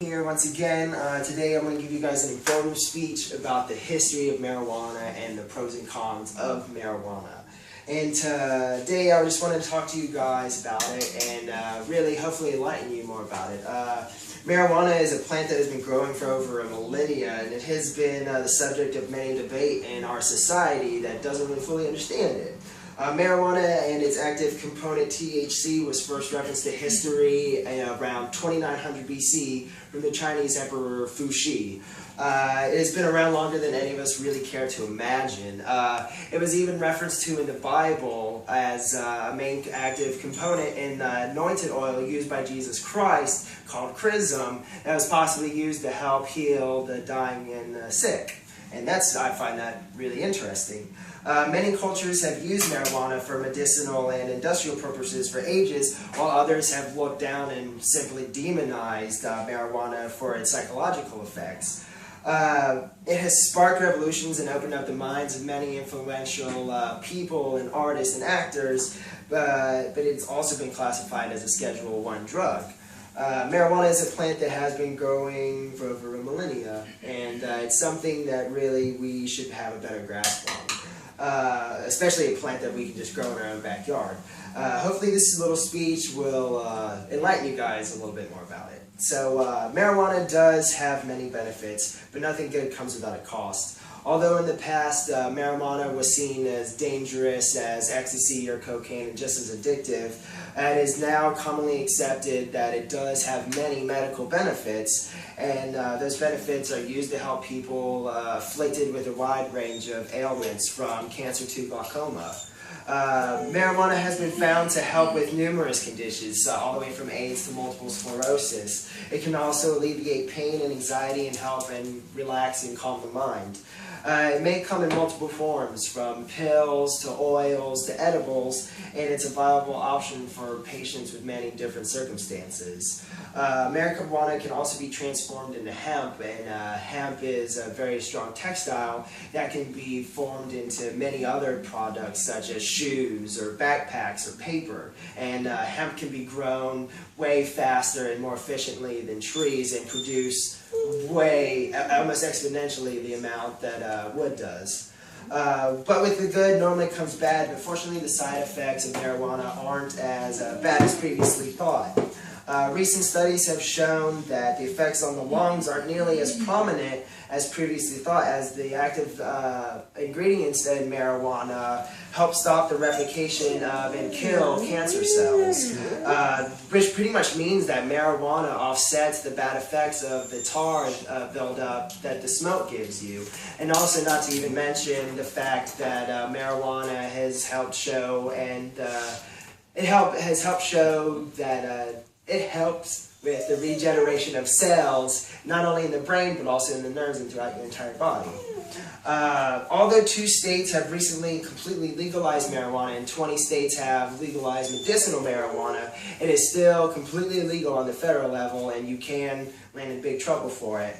Here once again. Today I'm going to give you guys an informative speech about the history of marijuana and the pros and cons of marijuana. And today I just wanted to talk to you guys about it and really hopefully enlighten you more about it. Marijuana is a plant that has been growing for over a millennia, and it has been the subject of many debate in our society that doesn't really fully understand it. Marijuana and its active component THC was first referenced to history around 2900 BC from the Chinese Emperor Fuxi. It has been around longer than any of us really care to imagine. It was even referenced to in the Bible as a main active component in the anointed oil used by Jesus Christ called chrism that was possibly used to help heal the dying and sick. And I find that really interesting. Many cultures have used marijuana for medicinal and industrial purposes for ages, while others have looked down and simply demonized marijuana for its psychological effects. It has sparked revolutions and opened up the minds of many influential people and artists and actors, but it's also been classified as a Schedule I drug. Marijuana is a plant that has been growing for over a millennia, and it's something that really we should have a better grasp on. Especially a plant that we can just grow in our own backyard. Hopefully this little speech will enlighten you guys a little bit more about it. So marijuana does have many benefits, but nothing good comes without a cost. Although in the past marijuana was seen as dangerous as ecstasy or cocaine and just as addictive, it is now commonly accepted that it does have many medical benefits, and those benefits are used to help people afflicted with a wide range of ailments from cancer to glaucoma. Marijuana has been found to help with numerous conditions, all the way from AIDS to multiple sclerosis. It can also alleviate pain and anxiety and help and relax and calm the mind. It may come in multiple forms, from pills to oils to edibles, and it's a viable option for patients with many different circumstances. Marijuana can also be transformed into hemp, and hemp is a very strong textile that can be formed into many other products such as shoes or backpacks or paper. And hemp can be grown way faster and more efficiently than trees and produce almost exponentially the amount that wood does. But with the good normally comes bad, but fortunately the side effects of marijuana aren't as bad as previously thought. Recent studies have shown that the effects on the lungs aren't nearly as prominent as previously thought, as the active ingredients in marijuana help stop the replication of and kill cancer cells, which pretty much means that marijuana offsets the bad effects of the tar buildup that the smoke gives you. And also, not to even mention the fact that marijuana has helped show, and it helps with the regeneration of cells, not only in the brain, but also in the nerves and throughout your entire body. Although 2 states have recently completely legalized marijuana and 20 states have legalized medicinal marijuana, it is still completely illegal on the federal level, and you can land in big trouble for it.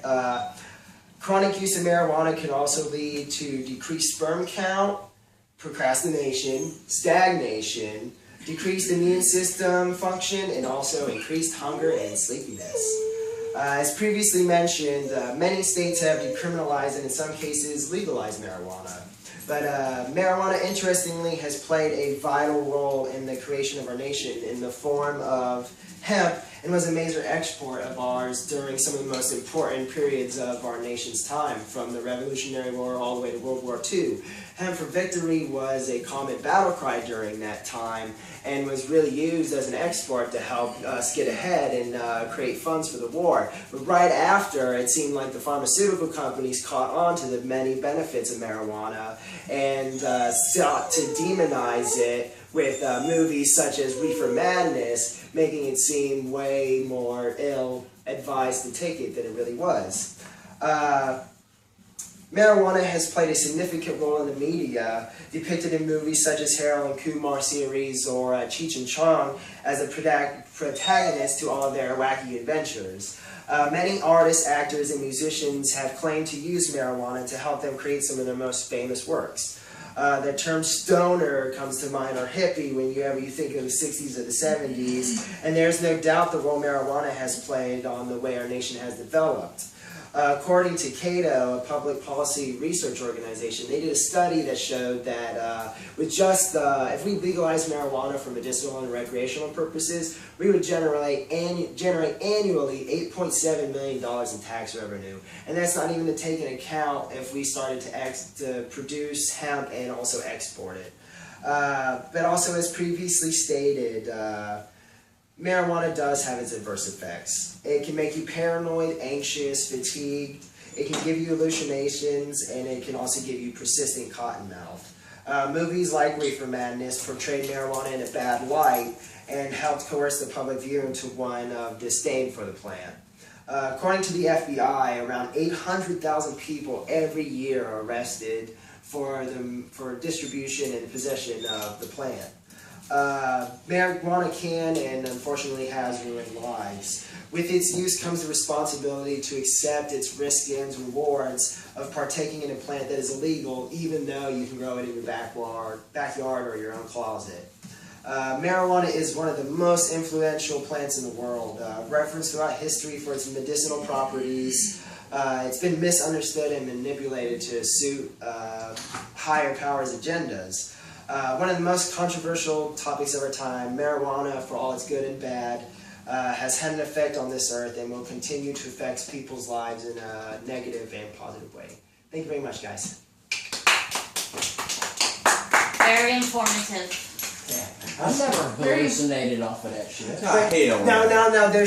Chronic use of marijuana can also lead to decreased sperm count, procrastination, stagnation, decreased immune system function, and also increased hunger and sleepiness. As previously mentioned, many states have decriminalized and in some cases legalized marijuana. But marijuana, interestingly, has played a vital role in the creation of our nation in the form of hemp, and was a major export of ours during some of the most important periods of our nation's time, from the Revolutionary War all the way to World War II. Hemp for victory was a common battle cry during that time, and was really used as an export to help us get ahead and create funds for the war. But right after, it seemed like the pharmaceutical companies caught on to the many benefits of marijuana and sought to demonize it with movies such as Reefer Madness, making it seem way more ill-advised to take it than it really was. Marijuana has played a significant role in the media, depicted in movies such as Harold and Kumar series or Cheech and Chong as a protagonist to all of their wacky adventures. Many artists, actors, and musicians have claimed to use marijuana to help them create some of their most famous works. The term stoner comes to mind, or hippie, whenever you think of the 60s or the 70s, and there's no doubt the role marijuana has played on the way our nation has developed. According to Cato, a public policy research organization, they did a study that showed that with just if we legalized marijuana for medicinal and recreational purposes, we would generate annually $8.7 million in tax revenue, and that's not even to take into account if we started to produce hemp and also export it. But also, as previously stated, marijuana does have its adverse effects. It can make you paranoid, anxious, fatigued. It can give you hallucinations, and it can also give you persistent cotton mouth. Movies like Reefer Madness portrayed marijuana in a bad light and helped coerce the public view into one of disdain for the plant. According to the FBI, around 800,000 people every year are arrested for distribution and possession of the plant. Marijuana can and unfortunately has ruined lives. With its use comes the responsibility to accept its risks and rewards of partaking in a plant that is illegal, even though you can grow it in your backyard or your own closet. Marijuana is one of the most influential plants in the world, referenced throughout history for its medicinal properties. It's been misunderstood and manipulated to suit higher powers' agendas. One of the most controversial topics of our time, marijuana, for all its good and bad, has had an effect on this earth and will continue to affect people's lives in a negative and positive way. Thank you very much, guys. Very informative. Yeah. I've never hallucinated off of that shit. No, there's